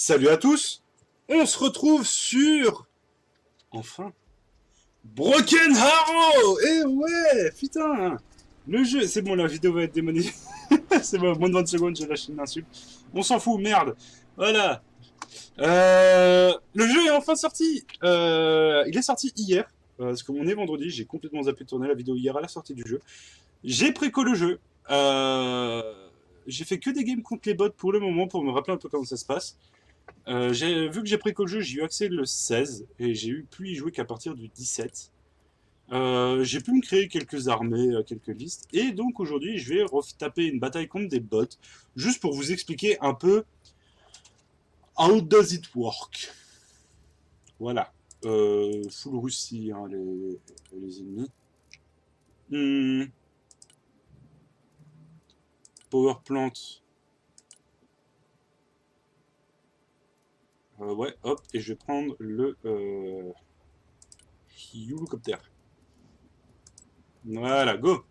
Salut à tous. On se retrouve sur... Enfin... Broken Arrow. Eh ouais, putain. Le jeu... C'est bon, la vidéo va être démonétisée. C'est bon, moins de 20 secondes, j'ai lâché une insulte. On s'en fout, merde. Voilà. Le jeu est enfin sorti. Il est sorti hier. Parce qu'on est vendredi, j'ai complètement zappé de tourner la vidéo hier à la sortie du jeu. J'ai préco le jeu. J'ai fait que des games contre les bots pour le moment, pour me rappeler un peu comment ça se passe. Vu que j'ai préco le jeu, j'ai eu accès le 16 et j'ai pu y jouer qu'à partir du 17. J'ai pu me créer quelques armées, quelques listes, et donc aujourd'hui je vais retaper une bataille contre des bots, juste pour vous expliquer un peu how does it work. Voilà. Full Russie, hein, les ennemis. Power plant. Ouais, hop, et je vais prendre le hélicoptère. Voilà, go.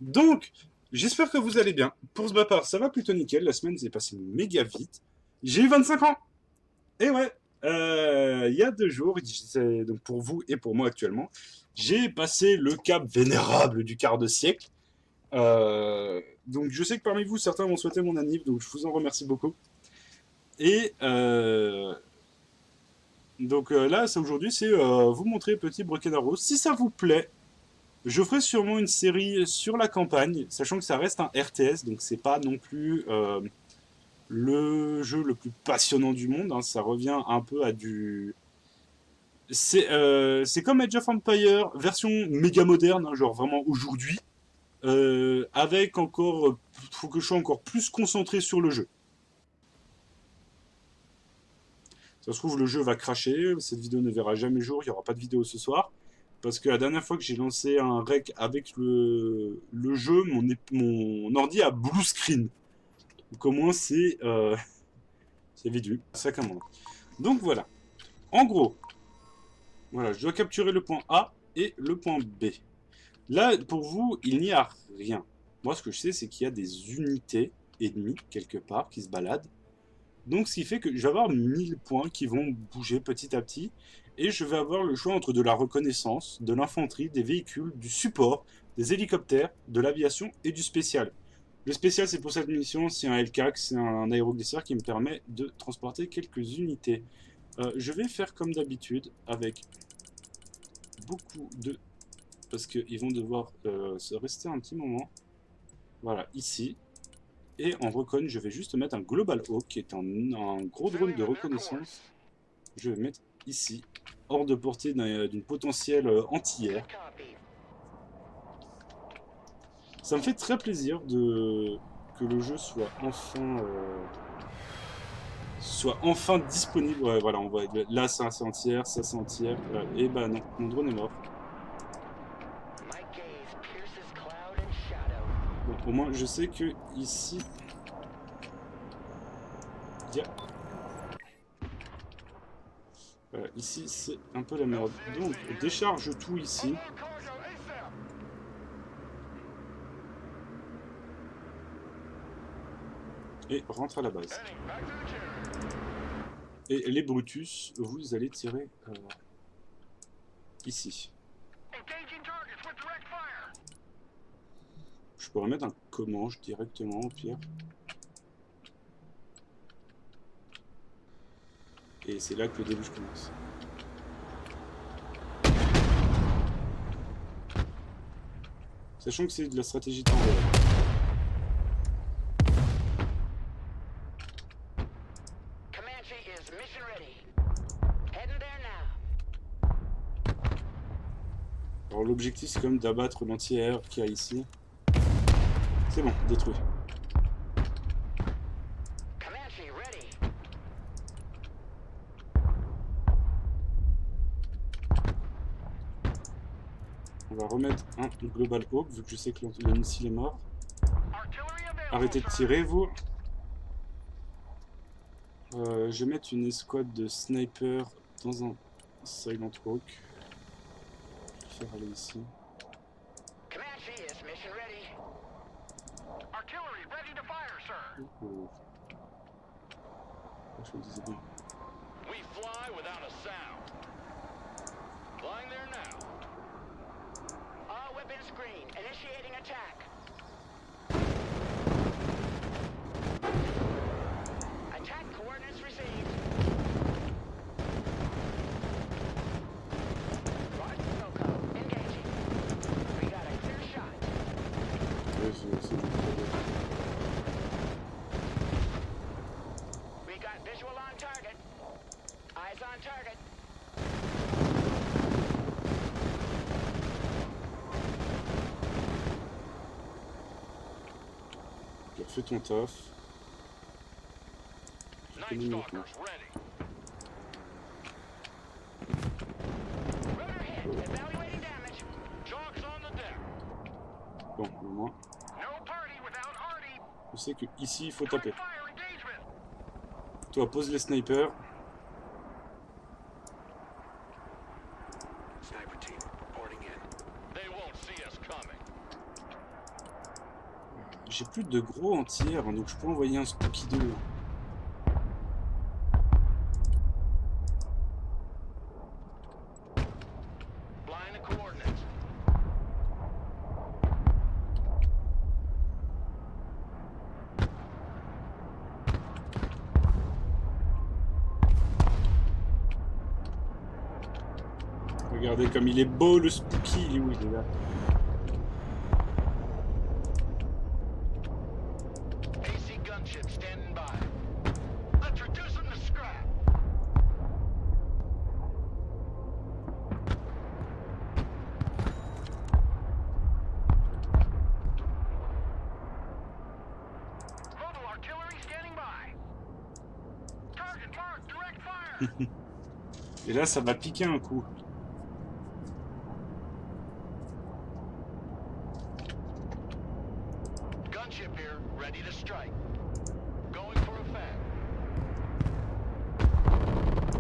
Donc, j'espère que vous allez bien. Pour ce ma part, ça va plutôt nickel. La semaine s'est passée méga vite. J'ai eu 25 ans. Et ouais, il y a 2 jours, donc pour vous et pour moi actuellement, j'ai passé le cap vénérable du quart de siècle. Donc je sais que parmi vous, certains m'ont souhaité mon anniv, donc je vous en remercie beaucoup. Et donc là, aujourd'hui, c'est vous montrer petit Broken Arrow. Si ça vous plaît, je ferai sûrement une série sur la campagne, sachant que ça reste un RTS, donc c'est pas non plus le jeu le plus passionnant du monde. Hein. Ça revient un peu à du... C'est comme Age of Empires, version méga moderne, hein, genre vraiment aujourd'hui, avec encore... faut que je sois encore plus concentré sur le jeu. Ça se trouve, le jeu va cracher, cette vidéo ne verra jamais le jour, il n'y aura pas de vidéo ce soir. Parce que la dernière fois que j'ai lancé un rec avec le jeu, mon ordi a blue screen. Donc au moins c'est vidu, ça commande. Donc voilà. En gros, voilà, je dois capturer le point A et le point B. Là, pour vous, il n'y a rien. Moi, ce que je sais, c'est qu'il y a des unités ennemies, quelque part, qui se baladent. Donc, ce qui fait que je vais avoir 1000 points qui vont bouger petit à petit. Et je vais avoir le choix entre de la reconnaissance, de l'infanterie, des véhicules, du support, des hélicoptères, de l'aviation et du spécial. Le spécial, c'est pour cette mission, c'est un LCAC, c'est un aéroglisseur qui me permet de transporter quelques unités. Je vais faire comme d'habitude avec beaucoup de... Parce qu'ils vont devoir se rester un petit moment. Voilà, ici. Et en recon, je vais juste mettre un Global Hawk, qui est un gros drone de reconnaissance. Je vais mettre ici, hors de portée d'une potentielle anti-air. Ça me fait très plaisir que le jeu soit enfin disponible. Ouais, voilà, on va là c'est anti-air, ça c'est anti-air. Et bah non, mon drone est mort. Bon, au moins je sais que ici, ici c'est un peu la merde. Donc décharge tout ici. Et rentre à la base. Et les Brutus, vous allez tirer ici. Je pourrais mettre un Comanche directement au pire. Et c'est là que le déluge commence. Sachant que c'est de la stratégie temps réel. Alors l'objectif c'est quand même d'abattre l'anti-air qu'il y a ici. C'est bon, détruit. On va remettre un Global Hawk, vu que je sais que le missile est mort. Arrêtez de tirer, vous. Je vais mettre une escouade de snipers dans un Silent Hawk. Je vais faire aller ici. Je me disais bien. We fly without a sound. Flying there now. All weapons green. Initiating attack. Attack coordinates received. Roger, Roko. Engaging. We got a clear shot. Ouais, c'est bon. We got visual on target. Eyes on target. Fais ton taf. Night Stalkers ready. Rotor hit. Evaluating damage. Sharks on the deck. Bon, au moins, No party without Artie. je sais que ici il faut taper. Fire engagement. Toi, pose les snipers. Sniper team reporting in. They won't see us coming. J'ai plus de gros en tir, donc je peux envoyer un Spooky 2. Blind the coordinates. Regardez comme il est beau le Spooky, il est où, il est là. AC gunship standing by. Let's reduce them to scrap. Mobile artillery standing by. Target marked, direct fire. Et là, ça va piquer un coup. Gunship here, ready to strike. Going for a fan.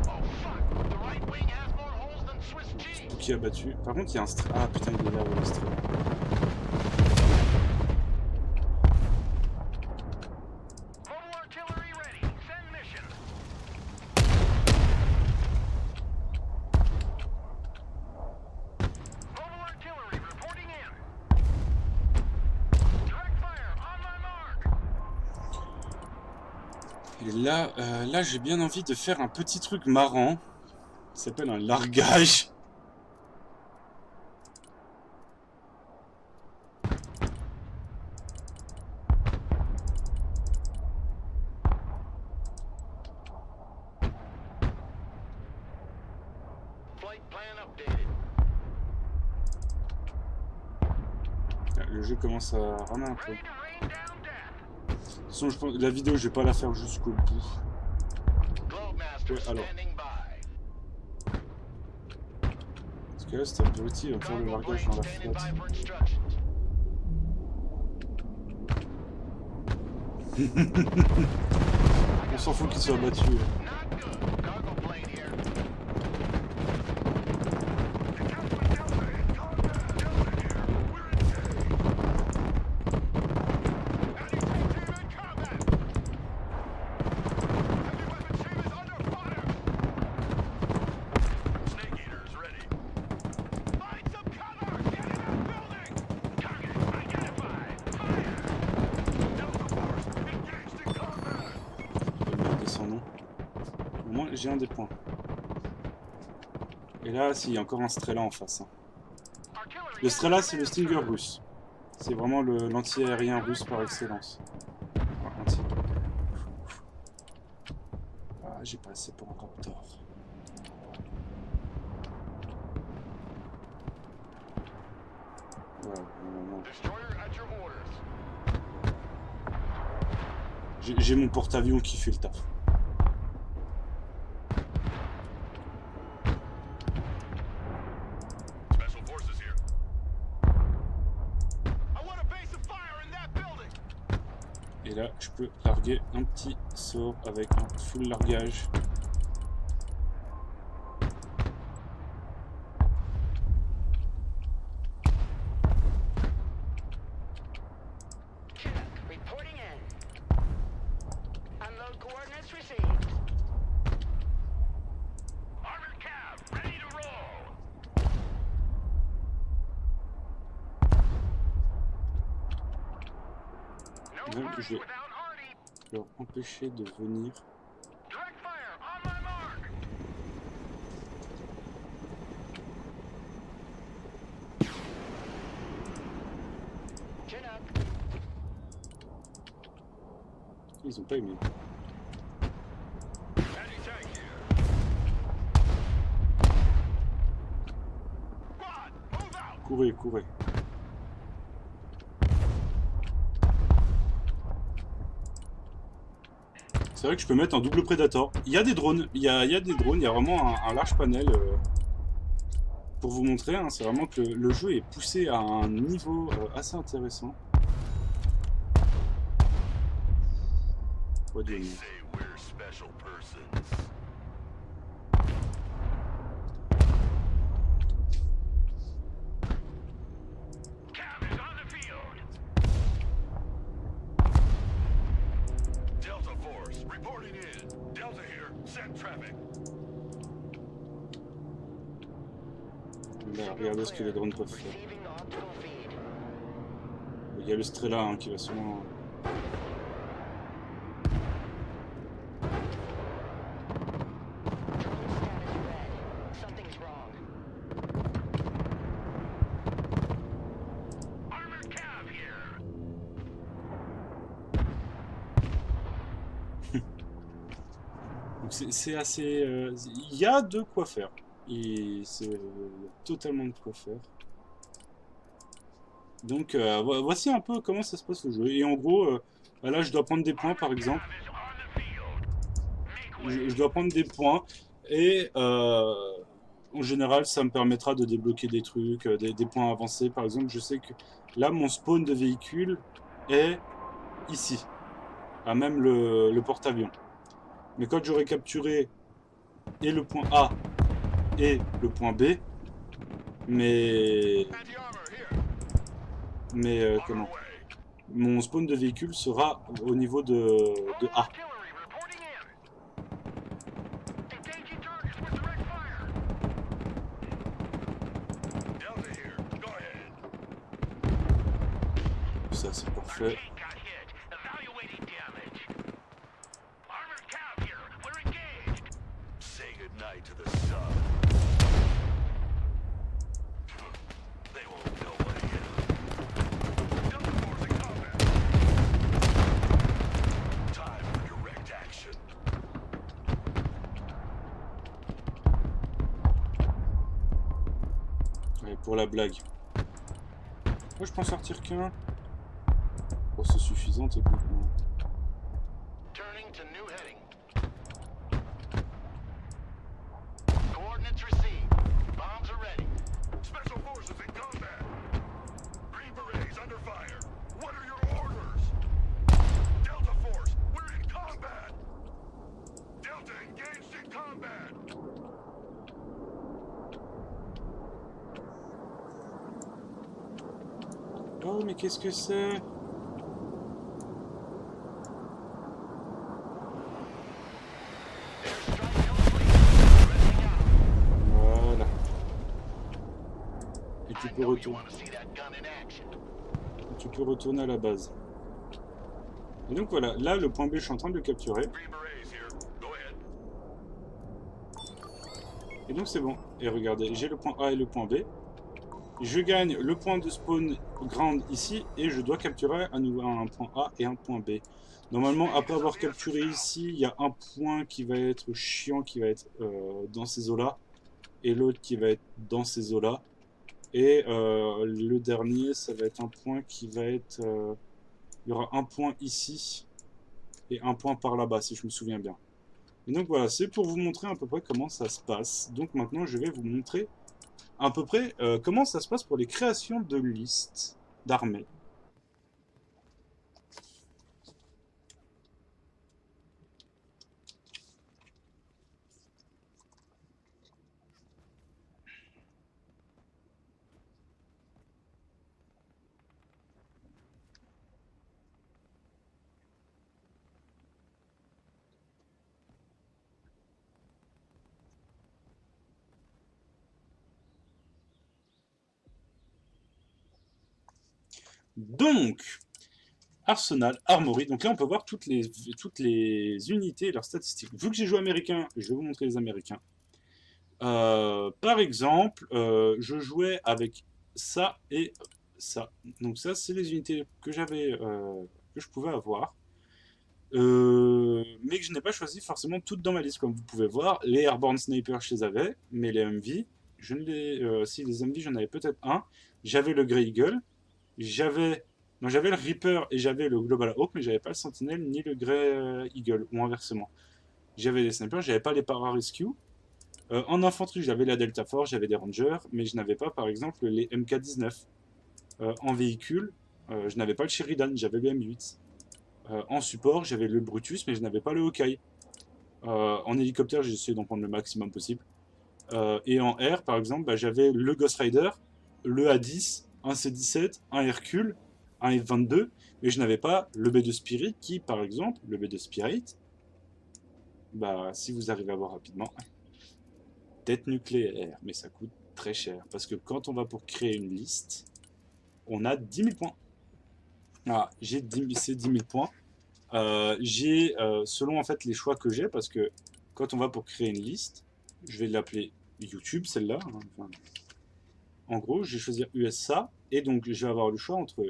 Oh fuck! The right wing has more holes than Swiss cheese. Spooky abattu. Par contre, il y a un stray. Ah putain, il est là, ouais, le stray. Mobile artillery ready. Send mission. Mobile artillery reporting in. Direct fire on my mark. Et là j'ai bien envie de faire un petit truc marrant. Ça s'appelle un largage. Flight plan updated. Le jeu commence à ramer un peu. Ready to rain down death. De toute façon, je pense, la vidéo, je vais pas la faire jusqu'au bout. Globemaster Ouais, alors. standing by. Parce que là, c'était abruti, il va faire le Cargo largage plane dans la standing flotte. by for instructions. On s'en fout qu'il soit abattu. Not good. Cargo plane here. Snake eaters ready. Find some cover. Get in that building. Target identified. Fire. Delta Force engaged in combat. Je vais regarder son nom. Au moins, j'ai un des points. Et là, si, il y a encore un Strela en face. Hein. Le Strela, c'est le Stinger russe. C'est vraiment l'anti-aérien russe par excellence. Enfin, anti. Ah, j'ai pas assez pour un Raptor. Voilà, non. Destroyer at your orders. J'ai mon porte-avions qui fait le taf. Special forces here. I want a base of fire in that building. Et là, je peux larguer un petit sort avec un full largage. Chinook reporting in. Unload coordinates received. je vais leur empêcher de venir. Direct fire on my mark. Chinook. Ils ont pas aimé. Anti-tank here. Squad, move out. Courez, courez. C'est vrai que je peux mettre un double Predator. Il y a des drones, il y a des drones, il y a vraiment un large panel pour vous montrer. Hein, c'est vraiment que le jeu est poussé à un niveau assez intéressant. What do you They mean? say we're special persons. Cav is on the field. Delta Force reporting in. Delta here. Send traffic. Là, regardez ce que les drones peuvent faire. Receiving optical feed. Il y a le Strela hein, qui va sûrement... Drone status red. Something's wrong. Armored Cav here. Donc c'est assez... il y a de quoi faire. Et c'est totalement de quoi faire. Donc voici un peu comment ça se passe le jeu. Et en gros, bah là je dois prendre des points par exemple. Cav is on the field. Make way. Je dois prendre des points. Et en général ça me permettra de débloquer des trucs, des points avancés. Par exemple je sais que là mon spawn de véhicule est ici. À même le porte-avions. Mais quand j'aurai capturé et le point A et le point B, mais Anti-armor here. On comment our way. mon spawn de véhicule sera au niveau de A. Artillery reporting in. Engaging targets with direct fire. Delta here. Go ahead. Ça c'est Our parfait. tank got hit. Evaluating damage. Armored Cav here. We're engaged. Say goodnight to the sun. They won't know what hit 'em. Delta Force in combat. Time for direct action. Allez, pour la blague. Moi je peux en sortir qu'un. Oh, c'est suffisant techniquement. Turning to new heading. Coordinates received. Bombs are ready. Special forces in combat. Green Berets under fire. What are your orders? Delta Force, we're in combat. Delta engaged in combat. Oh mais qu'est-ce que c'est? Airstrike complete. Resting out. Voilà. Et tu I peux know you retourner. want to see that gun in action. Tu peux retourner à la base. Et donc voilà, là le point B je suis en train de le capturer. Green Berets here. Go ahead. Et donc c'est bon. Et regardez, j'ai le point A et le point B. Je gagne le point de spawn ground ici et je dois capturer à nouveau un point A et un point B. Normalement, après avoir capturé ici, il y a un point qui va être chiant, qui va être dans ces eaux-là, et l'autre qui va être dans ces eaux-là. Et le dernier, ça va être un point qui va être... il y aura un point ici et un point par là-bas, si je me souviens bien. Et donc voilà, c'est pour vous montrer à peu près comment ça se passe. Donc maintenant, je vais vous montrer à peu près comment ça se passe pour les créations de listes d'armées. Donc, Arsenal, Armory. Donc là, on peut voir toutes les unités et leurs statistiques. Vu que j'ai joué américain, je vais vous montrer les américains. Par exemple, je jouais avec ça et ça. Donc ça, c'est les unités que j'avais, que je pouvais avoir. Mais que je n'ai pas choisi forcément toutes dans ma liste, comme vous pouvez voir. Les Airborne Sniper, je les avais, mais les MV, je ne les... si, les MV, j'en avais peut-être un. J'avais le Grey Eagle, j'avais... Non, j'avais le Reaper et j'avais le Global Hawk, mais j'avais pas le Sentinel ni le Grey Eagle, ou inversement. J'avais les snipers, j'avais pas les Para-Rescue. En infanterie, j'avais la Delta Force, j'avais des Rangers, mais je n'avais pas, par exemple, les MK-19. En véhicule, je n'avais pas le Sheridan, j'avais le M8. En support, j'avais le Brutus, mais je n'avais pas le Hawkeye. En hélicoptère, j'ai essayé d'en prendre le maximum possible. Et en air, par exemple, bah, j'avais le Ghost Rider, le A10, un C-17, un Hercule, un F-22, mais je n'avais pas le B2 Spirit qui, par exemple, le B2 Spirit, bah, si vous arrivez à voir rapidement, tête nucléaire, mais ça coûte très cher. Parce que quand on va pour créer une liste, on a 10 000 points. Ah, j'ai ces 10 000 points. J'ai, selon en fait les choix que j'ai, parce que quand on va pour créer une liste, je vais l'appeler YouTube, celle-là. Hein, enfin, en gros, je vais choisir USA, et donc je vais avoir le choix entre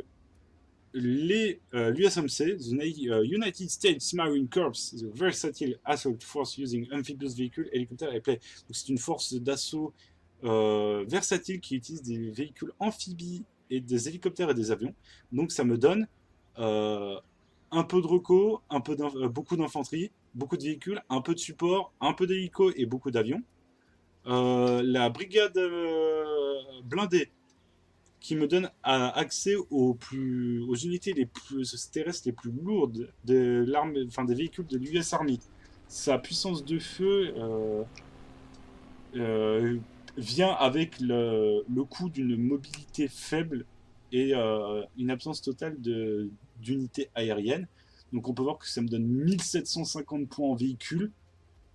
l'USMC, United States Marine Corps, the Versatile Assault Force using Amphibious Vehicle, Hélicoptère et Play. Donc c'est une force d'assaut versatile qui utilise des véhicules amphibies et des hélicoptères et des avions. Donc ça me donne un peu de reco, beaucoup d'infanterie, beaucoup de véhicules, un peu de support, un peu d'hélico et beaucoup d'avions. La brigade blindée qui me donne accès aux unités les plus terrestres les plus lourdes de l'armée, enfin des véhicules de l'US Army. Sa puissance de feu vient avec le coût d'une mobilité faible et une absence totale d'unités aériennes. Donc on peut voir que ça me donne 1750 points en véhicule,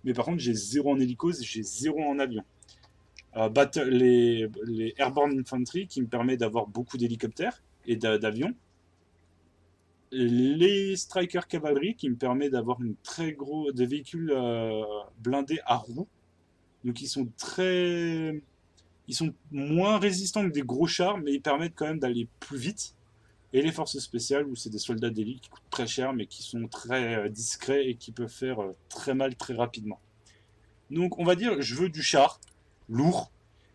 mais par contre j'ai 0 en hélico, j'ai 0 en avion. Les Airborne Infantry qui me permet d'avoir beaucoup d'hélicoptères et d'avions. Les Striker Cavalry qui me permet d'avoir des véhicules blindés à roues. Donc ils sont moins résistants que des gros chars, mais ils permettent quand même d'aller plus vite. Et les forces spéciales, où c'est des soldats d'élite qui coûtent très cher, mais qui sont très discrets et qui peuvent faire très mal très rapidement. Donc on va dire, je veux du char lourd,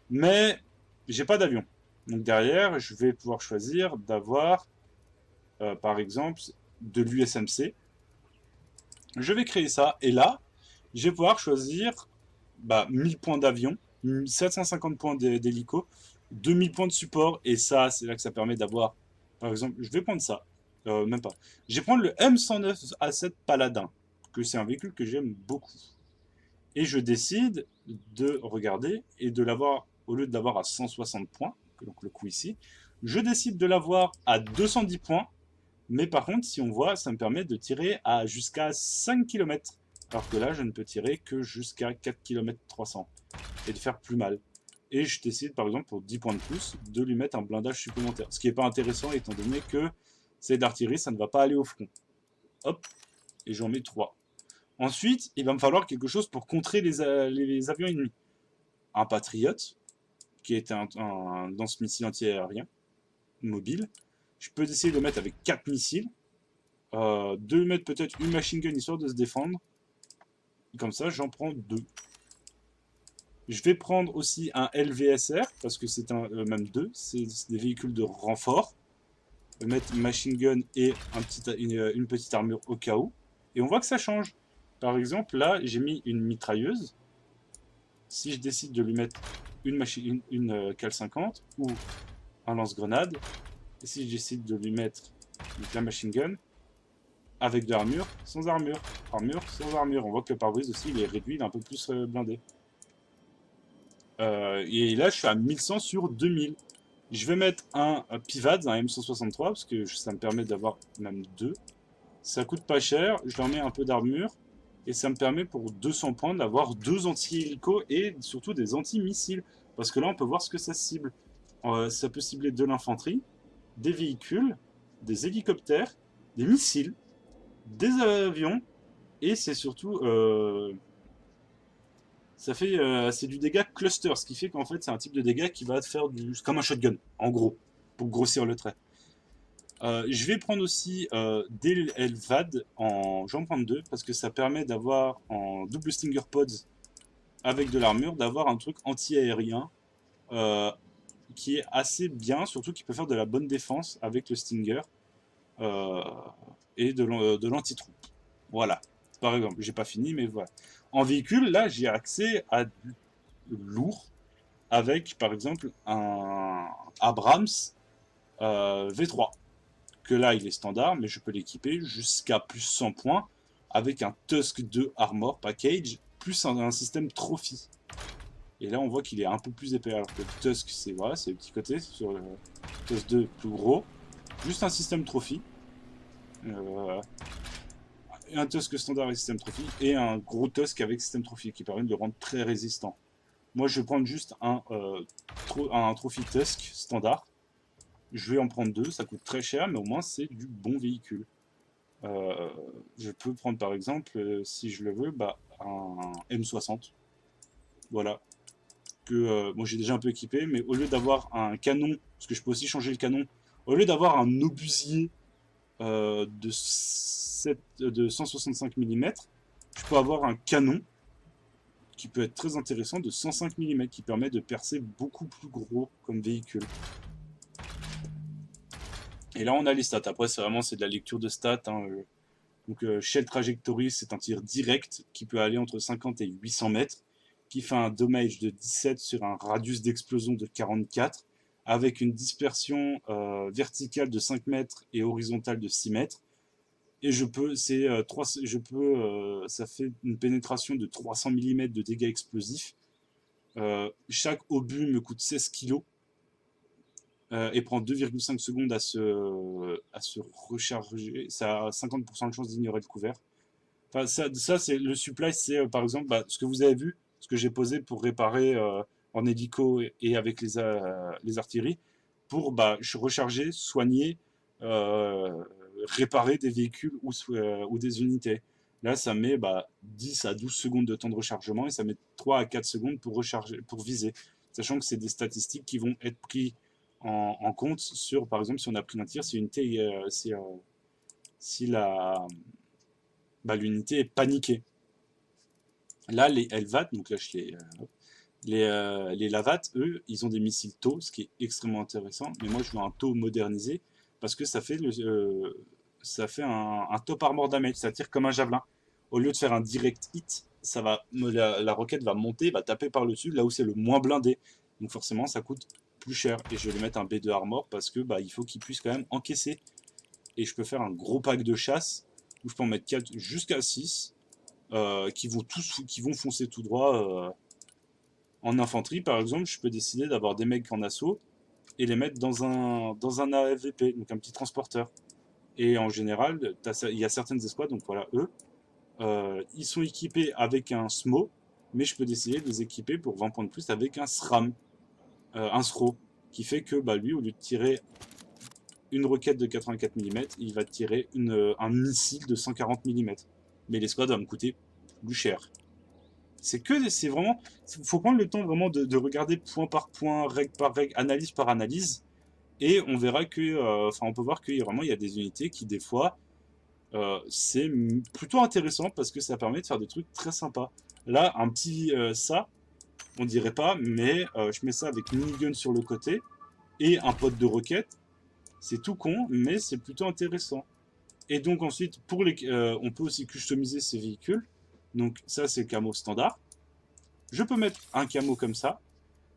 mais j'ai pas d'avion. Donc derrière, je vais pouvoir choisir d'avoir, par exemple, de l'USMC. Je vais créer ça, et là, je vais pouvoir choisir 1000 points d'avion, 750 points d'hélico, 2000 points de support, et ça, c'est là que ça permet d'avoir, par exemple, je vais prendre ça, même pas. Je vais prendre le M109A7 Paladin, que c'est un véhicule que j'aime beaucoup. Et je décide de regarder et de l'avoir, au lieu de l'avoir à 160 points, donc le coup ici, je décide de l'avoir à 210 points, mais par contre, si on voit, ça me permet de tirer à jusqu'à 5 km, alors que là, je ne peux tirer que jusqu'à 4 km 300, et de faire plus mal. Et je décide, par exemple, pour 10 points de plus, de lui mettre un blindage supplémentaire, ce qui n'est pas intéressant, étant donné que c'est de l'artillerie, ça ne va pas aller au front. Hop, et j'en mets 3. Ensuite, il va me falloir quelque chose pour contrer les avions ennemis. Un Patriot, qui est un lance-missile anti-aérien, mobile. Je peux essayer de le mettre avec 4 missiles. De mettre peut-être une machine gun histoire de se défendre. Et comme ça, j'en prends 2. Je vais prendre aussi un LVSR, parce que c'est même 2. C'est des véhicules de renfort. Je vais mettre une machine gun et une petite armure au cas où. Et on voit que ça change. Par exemple, là, j'ai mis une mitrailleuse. Si je décide de lui mettre une Cal 50 ou un lance-grenade, et si je décide de lui mettre la machine gun, avec de l'armure, sans armure, sans armure, on voit que le pare-brise aussi, il est réduit, il est un peu plus blindé. Et là, je suis à 1100 sur 2000. Je vais mettre un Pivads, un M163, parce que ça me permet d'avoir même 2. Ça coûte pas cher, je leur mets un peu d'armure. Et ça me permet pour 200 points d'avoir 2 anti-hélicos et surtout des anti-missiles. Parce que là, on peut voir ce que ça cible. Ça peut cibler de l'infanterie, des véhicules, des hélicoptères des missiles, des avions, et c'est surtout c'est du dégât cluster, ce qui fait qu'en fait c'est un type de dégât qui va te faire comme un shotgun, en gros, pour grossir le trait. Je vais prendre aussi des LVAD, je vais en prendre 2 parce que ça permet d'avoir en double Stinger Pods avec de l'armure, d'avoir un truc anti-aérien euh, qui est assez bien, surtout qui peut faire de la bonne défense avec le Stinger euh, et de l'anti-troupe. Voilà, par exemple, j'ai pas fini, mais voilà. En véhicule, là, j'ai accès à du lourd avec, par exemple, un Abrams V3, que là, il est standard, mais je peux l'équiper jusqu'à plus 100 points avec un Tusk 2 Armor Package plus un système Trophy. Et là, on voit qu'il est un peu plus épais, alors que le Tusk, c'est voilà, c'est le petit côté, sur le Tusk 2 plus gros. Juste un système Trophy. Un Tusk standard et système Trophy, et un gros Tusk avec système Trophy, qui permet de le rendre très résistant. Moi, je vais prendre juste un Trophy Tusk standard. Je vais en prendre 2, ça coûte très cher, mais au moins c'est du bon véhicule. Je peux prendre par exemple, si je le veux, un M60. Voilà. Moi j'ai déjà un peu équipé, mais au lieu d'avoir un canon, parce que je peux aussi changer le canon, au lieu d'avoir un obusier de 165 mm, je peux avoir un canon qui peut être très intéressant de 105 mm, qui permet de percer beaucoup plus gros comme véhicule. Et là, on a les stats. Après, c'est de la lecture de stats. Hein. Donc, Shell Trajectory, c'est un tir direct qui peut aller entre 50 et 800 mètres, qui fait un damage de 17 sur un radius d'explosion de 44, avec une dispersion verticale de 5 mètres et horizontale de 6 mètres. Et ça fait une pénétration de 300 mm de dégâts explosifs. Chaque obus me coûte 16 kg. Et prend 2,5 secondes à se recharger. Ça a 50% de chance d'ignorer le couvert. Enfin, ça c'est le supply, c'est par exemple ce que vous avez vu, ce que j'ai posé pour réparer en hélico et avec les artilleries, pour recharger, soigner, réparer des véhicules ou des unités. Là, ça met 10 à 12 secondes de temps de rechargement et ça met 3 à 4 secondes pour recharger, pour viser. Sachant que c'est des statistiques qui vont être prises en compte sur, par exemple, si on a pris un tir, si l'unité est paniquée. Là, les LVAT, donc là, les LAVAT, eux, ils ont des missiles TOW, ce qui est extrêmement intéressant. Mais moi, je veux un TOW modernisé parce que ça fait un top armor damage, ça tire comme un javelin. Au lieu de faire un direct hit, la roquette va monter, va taper par le dessus, là où c'est le moins blindé. Donc forcément, ça coûte plus cher. Et je vais lui mettre un B2 armor parce que il faut qu'il puisse quand même encaisser. Et je peux faire un gros pack de chasse où je peux en mettre 4 jusqu'à 6 qui vont foncer tout droit. En infanterie, par exemple, je peux décider d'avoir des mecs en assaut et les mettre dans un AFVP, donc un petit transporteur. Et en général, il y a certaines escouades, donc voilà, eux, ils sont équipés avec un SMO, mais je peux décider de les équiper pour 20 points de plus avec un SRAM, un SRO, qui fait que lui, au lieu de tirer une roquette de 84 mm, il va tirer un missile de 140 mm. Mais l'escouade va me coûter plus cher. C'est vraiment, faut prendre le temps vraiment de regarder point par point, règle par règle, analyse par analyse, et on verra que, on peut voir qu'il y a des unités qui des fois, c'est plutôt intéressant parce que ça permet de faire des trucs très sympas. Là, un petit ça, on dirait pas, mais je mets ça avec minigun sur le côté et un pote de roquette. C'est tout con, mais c'est plutôt intéressant. Et donc ensuite, on peut aussi customiser ces véhicules. Donc ça, c'est le camo standard. Je peux mettre un camo comme ça.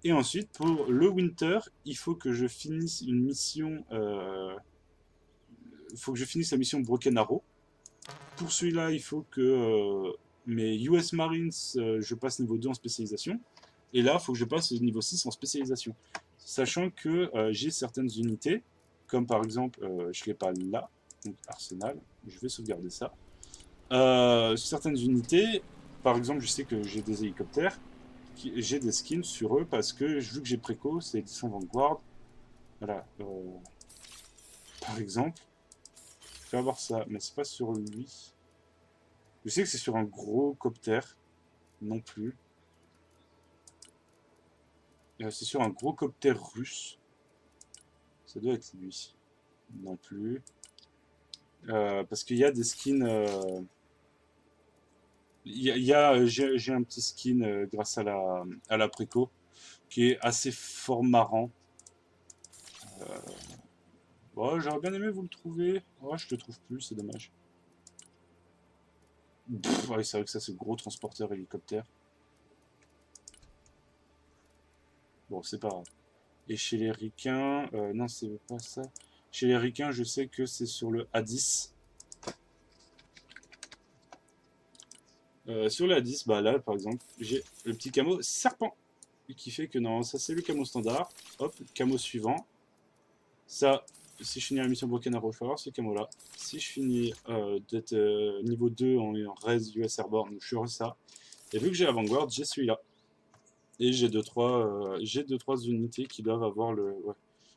Et ensuite, pour le winter, il faut que je finisse une mission. Il faut que je finisse la mission Broken Arrow. Pour celui-là, il faut que mes US Marines, je passe niveau 2 en spécialisation. Et là, il faut que je passe niveau 6 en spécialisation. Sachant que j'ai certaines unités, comme par exemple, je ne l'ai pas là, donc Arsenal, je vais sauvegarder ça. Certaines unités, par exemple, je sais que j'ai des hélicoptères, j'ai des skins sur eux parce que vu que j'ai préco, c'est édition Vanguard. Voilà. Par exemple, peux avoir ça, mais c'est pas sur lui. Je sais que c'est sur un gros copter, non plus. C'est sur un gros copter russe. Ça doit être lui. Non plus. Parce qu'il y a des skins. J'ai un petit skin grâce à la préco qui est assez fort marrant. Ouais, j'aurais bien aimé vous le trouver. Ouais, je le trouve plus, c'est dommage. Ouais, c'est vrai que ça, c'est gros transporteur hélicoptère. Bon, c'est pas grave. Et chez les ricains, non, c'est pas ça. Chez les ricains, je sais que c'est sur le A10. Sur le A10, bah là, par exemple, j'ai le petit camo serpent. Qui fait que non, ça c'est le camo standard. Hop, camo suivant. Ça, si je finis la mission Broken Arrow, je vais avoir ce camo là. Si je finis d'être niveau 2 en Res US Airborne, je ferai ça. Et vu que j'ai la Vanguard, j'ai celui-là. Et j'ai 2-3 unités qui doivent avoir le. Ouais.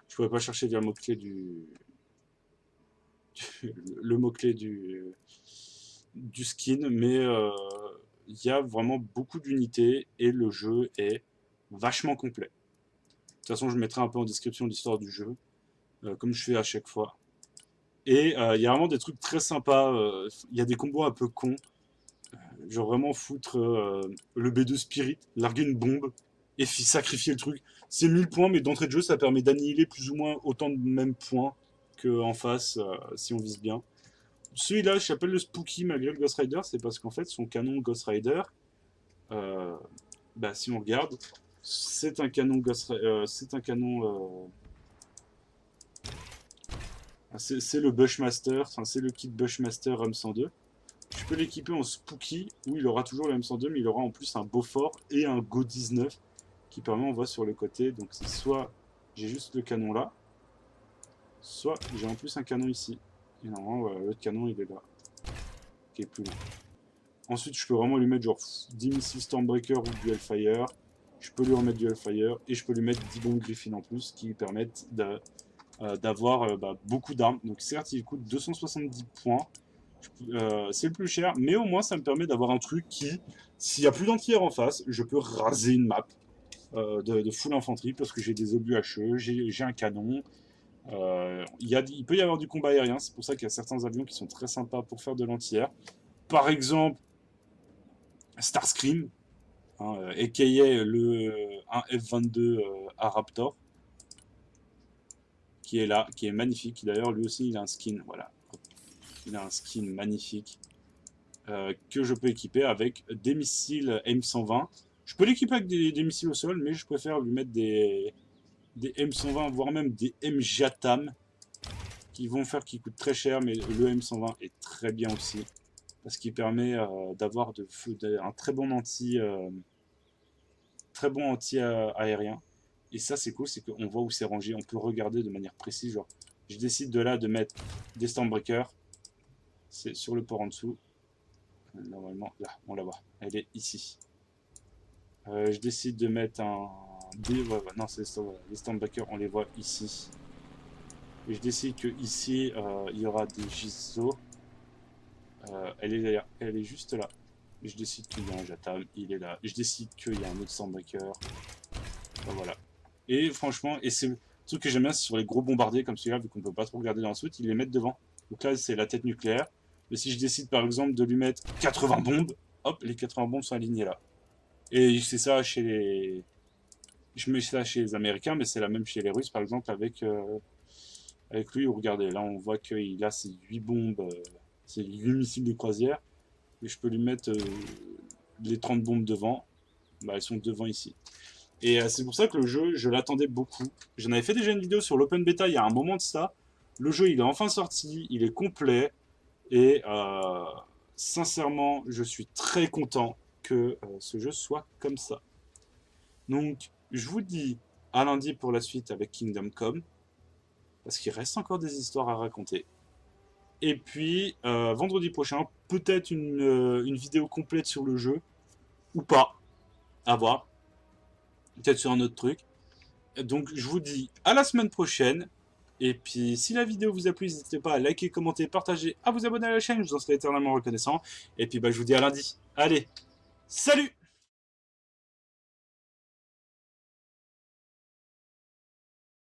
Je pourrais pas chercher via le mot-clé le mot-clé du skin, mais il y a vraiment beaucoup d'unités et le jeu est vachement complet. De toute façon, je mettrai un peu en description l'histoire du jeu, comme je fais à chaque fois. Et il y a vraiment des trucs très sympas. Il y a des combos un peu cons. Genre vraiment foutre le B2 Spirit, larguer une bombe et sacrifier le truc. C'est 1000 points, mais d'entrée de jeu, ça permet d'annihiler plus ou moins autant de mêmes points qu'en face, si on vise bien. Celui-là, je l'appelle le Spooky malgré le Ghost Rider, c'est parce qu'en fait, son canon Ghost Rider, bah, si on regarde, c'est un canon c'est un canon. C'est le Bushmaster, enfin, c'est le kit Bushmaster M102. Je peux l'équiper en Spooky, où il aura toujours le M102, mais il aura en plus un Beaufort et un Go 19 qui permet, on voit sur le côté, donc c'est soit j'ai juste le canon là, soit j'ai en plus un canon ici. Et normalement, voilà, l'autre canon il est là, qui est plus loin. Ensuite, je peux vraiment lui mettre genre 10 missiles Stormbreaker ou du Hellfire. Je peux lui remettre du Hellfire et je peux lui mettre 10 bombes Griffin en plus qui permettent d'avoir beaucoup d'armes. Donc certes, il coûte 270 points. C'est le plus cher, mais au moins ça me permet d'avoir un truc qui, s'il n'y a plus d'entières en face, je peux raser une map de full infanterie parce que j'ai des obus HE, j'ai un canon. Il peut y avoir du combat aérien, c'est pour ça qu'il y a certains avions qui sont très sympas pour faire de l'anti-air. Par exemple, Starscream, aka un F-22 à Raptor, qui est là, qui est magnifique. D'ailleurs, lui aussi, il a un skin, voilà. Il a un skin magnifique que je peux équiper avec des missiles M120. Je peux l'équiper avec des missiles au sol, mais je préfère lui mettre des M120, voire même des MJATAM, qui vont faire qu'il coûte très cher, mais le M120 est très bien aussi, parce qu'il permet d'avoir un très bon anti-aérien. Et ça, c'est cool, c'est qu'on voit où c'est rangé, on peut regarder de manière précise. Genre, je décide de mettre des Stormbreakers. C'est sur le port en dessous. Normalement, là, on la voit. Elle est ici. Je décide de mettre non, c'est les Stormbreakers, on les voit ici. Et je décide que ici, il y aura des JSO. Elle est juste là. Et je décide qu'il y a un JATAM, il est là. Et je décide qu'il y a un autre Stormbreaker. Voilà. Et franchement, et c'est le truc que j'aime bien, c'est sur les gros bombardiers comme celui-là, vu qu'on ne peut pas trop regarder dans la suite, ils les mettent devant. Donc là, c'est la tête nucléaire. Mais si je décide par exemple de lui mettre 80 bombes, hop, les 80 bombes sont alignées là. Et c'est ça chez les. Je mets ça chez les Américains, mais c'est la même chez les Russes par exemple avec lui. Regardez, là on voit qu'il a ses 8 bombes, ses 8 missiles de croisière. Et je peux lui mettre les 30 bombes devant. Bah, elles sont devant ici. Et c'est pour ça que le jeu, je l'attendais beaucoup. J'en avais fait déjà une vidéo sur l'Open Beta il y a un moment de ça. Le jeu, il est enfin sorti, il est complet. Et sincèrement, je suis très content que ce jeu soit comme ça. Donc, je vous dis à lundi pour la suite avec Kingdom Come. Parce qu'il reste encore des histoires à raconter. Et puis, vendredi prochain, peut-être une vidéo complète sur le jeu. Ou pas. À voir. Peut-être sur un autre truc. Donc, je vous dis à la semaine prochaine. Et puis, si la vidéo vous a plu, n'hésitez pas à liker, commenter, partager, à vous abonner à la chaîne, je vous en serai éternellement reconnaissant. Et puis, bah, je vous dis à lundi. Allez, salut!